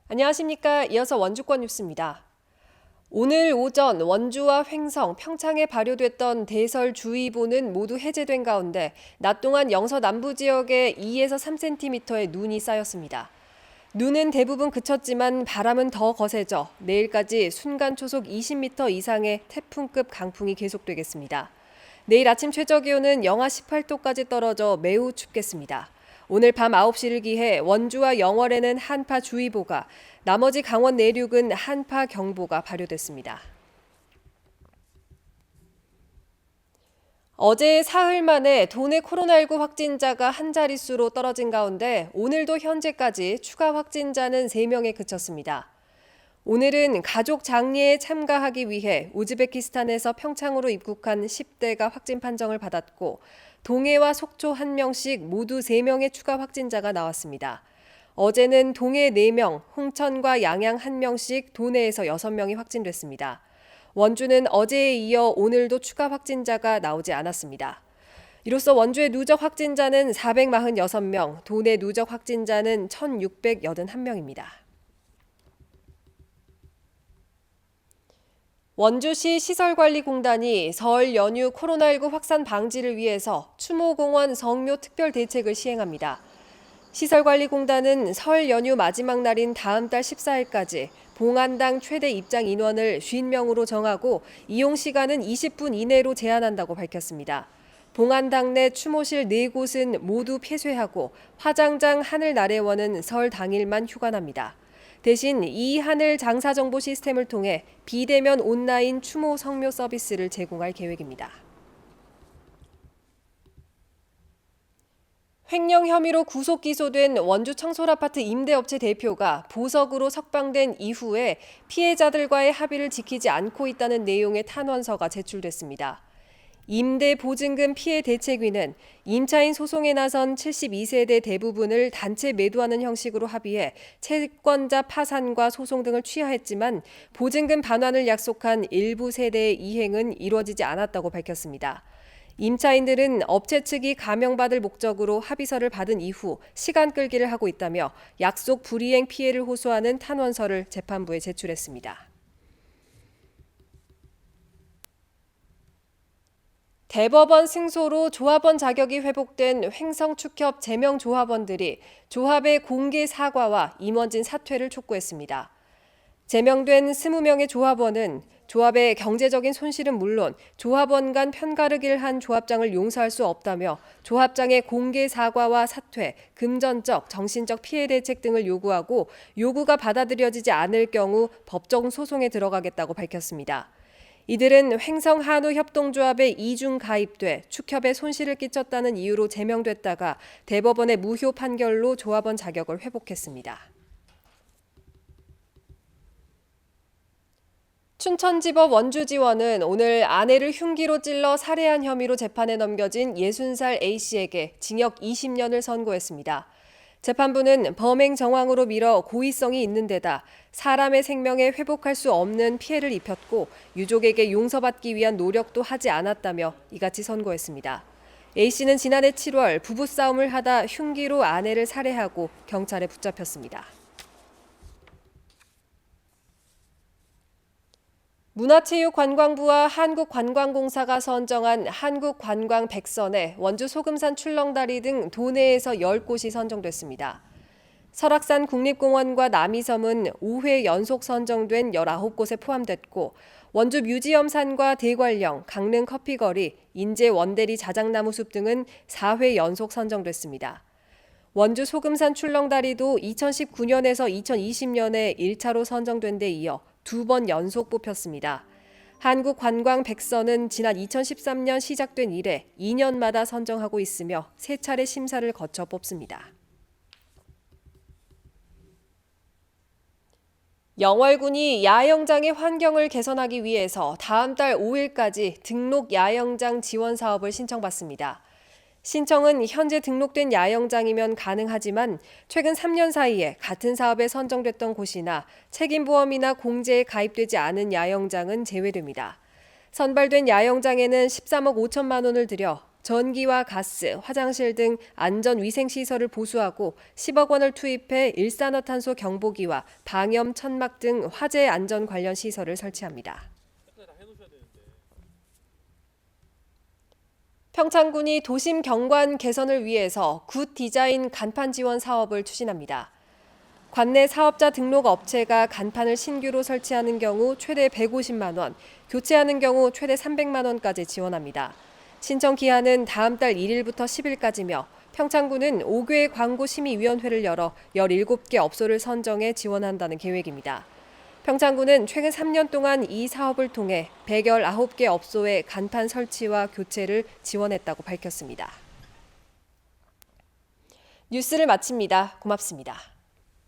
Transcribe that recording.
안녕하십니까. 이어서 원주권 뉴스입니다. 오늘 오전 원주와 횡성, 평창에 발효됐던 대설주의보는 모두 해제된 가운데 낮 동안 영서 남부 지역에 2에서 3cm의 눈이 쌓였습니다. 눈은 대부분 그쳤지만 바람은 더 거세져 내일까지 순간 초속 20m 이상의 태풍급 강풍이 계속되겠습니다. 내일 아침 최저기온은 영하 18도까지 떨어져 매우 춥겠습니다. 오늘 밤 9시를 기해 원주와 영월에는 한파주의보가, 나머지 강원 내륙은 한파경보가 발효됐습니다. 어제 사흘 만에 도내 코로나19 확진자가 한 자릿수로 떨어진 가운데 오늘도 현재까지 추가 확진자는 3명에 그쳤습니다. 오늘은 가족 장례에 참가하기 위해 우즈베키스탄에서 평창으로 입국한 10대가 확진 판정을 받았고 동해와 속초 1명씩 모두 3명의 추가 확진자가 나왔습니다. 어제는 동해 4명, 홍천과 양양 1명씩 도내에서 6명이 확진됐습니다. 원주는 어제에 이어 오늘도 추가 확진자가 나오지 않았습니다. 이로써 원주의 누적 확진자는 446명, 도내 누적 확진자는 1,681명입니다. 원주시 시설관리공단이 설 연휴 코로나19 확산 방지를 위해서 추모공원 성묘 특별 대책을 시행합니다. 시설관리공단은 설 연휴 마지막 날인 다음 달 14일까지 봉안당 최대 입장 인원을 50명으로 정하고 이용 시간은 20분 이내로 제한한다고 밝혔습니다. 봉안당 내 추모실 4곳은 모두 폐쇄하고 화장장 하늘나래원은 설 당일만 휴관합니다. 대신 이 하늘 장사 정보 시스템을 통해 비대면 온라인 추모 성묘 서비스를 제공할 계획입니다. 횡령 혐의로 구속 기소된 원주 청솔아파트 임대업체 대표가 보석으로 석방된 이후에 피해자들과의 합의를 지키지 않고 있다는 내용의 탄원서가 제출됐습니다. 임대보증금 피해대책위는 임차인 소송에 나선 72세대 대부분을 단체 매도하는 형식으로 합의해 채권자 파산과 소송 등을 취하했지만 보증금 반환을 약속한 일부 세대의 이행은 이루어지지 않았다고 밝혔습니다. 임차인들은 업체 측이 감형받을 목적으로 합의서를 받은 이후 시간 끌기를 하고 있다며 약속 불이행 피해를 호소하는 탄원서를 재판부에 제출했습니다. 대법원 승소로 조합원 자격이 회복된 횡성축협 제명 조합원들이 조합의 공개 사과와 임원진 사퇴를 촉구했습니다. 제명된 20명의 조합원은 조합의 경제적인 손실은 물론 조합원 간 편가르기를 한 조합장을 용서할 수 없다며 조합장의 공개 사과와 사퇴, 금전적, 정신적 피해 대책 등을 요구하고 요구가 받아들여지지 않을 경우 법정 소송에 들어가겠다고 밝혔습니다. 이들은 횡성한우협동조합에 이중 가입돼 축협에 손실을 끼쳤다는 이유로 제명됐다가 대법원의 무효 판결로 조합원 자격을 회복했습니다. 춘천지법 원주지원은 오늘 아내를 흉기로 찔러 살해한 혐의로 재판에 넘겨진 60살 A씨에게 징역 20년을 선고했습니다. 재판부는 범행 정황으로 미뤄 고의성이 있는 데다 사람의 생명에 회복할 수 없는 피해를 입혔고 유족에게 용서받기 위한 노력도 하지 않았다며 이같이 선고했습니다. A씨는 지난해 7월 부부싸움을 하다 흉기로 아내를 살해하고 경찰에 붙잡혔습니다. 문화체육관광부와 한국관광공사가 선정한 한국관광 100선에 원주 소금산 출렁다리 등 도내에서 10곳이 선정됐습니다. 설악산 국립공원과 남이섬은 5회 연속 선정된 19곳에 포함됐고 원주 뮤지엄산과 대관령, 강릉 커피거리, 인제 원대리 자작나무 숲 등은 4회 연속 선정됐습니다. 원주 소금산 출렁다리도 2019년에서 2020년에 1차로 선정된 데 이어 2번 연속 뽑혔습니다. 한국관광 100선은 지난 2013년 시작된 이래 2년마다 선정하고 있으며 3차례 심사를 거쳐 뽑습니다. 영월군이 야영장의 환경을 개선하기 위해서 다음 달 5일까지 등록 야영장 지원 사업을 신청받습니다. 신청은 현재 등록된 야영장이면 가능하지만 최근 3년 사이에 같은 사업에 선정됐던 곳이나 책임보험이나 공제에 가입되지 않은 야영장은 제외됩니다. 선발된 야영장에는 13억 5천만 원을 들여 전기와 가스, 화장실 등 안전위생시설을 보수하고 10억 원을 투입해 일산화탄소 경보기와 방염 천막 등 화재 안전 관련 시설을 설치합니다. 평창군이 도심 경관 개선을 위해서 굿 디자인 간판 지원 사업을 추진합니다. 관내 사업자 등록 업체가 간판을 신규로 설치하는 경우 최대 150만 원, 교체하는 경우 최대 300만 원까지 지원합니다. 신청 기한은 다음 달 1일부터 10일까지며 평창군은 5개 광고심의위원회를 열어 17개 업소를 선정해 지원한다는 계획입니다. 평창군은 최근 3년 동안 이 사업을 통해 119개 업소의 간판 설치와 교체를 지원했다고 밝혔습니다. 뉴스를 마칩니다. 고맙습니다.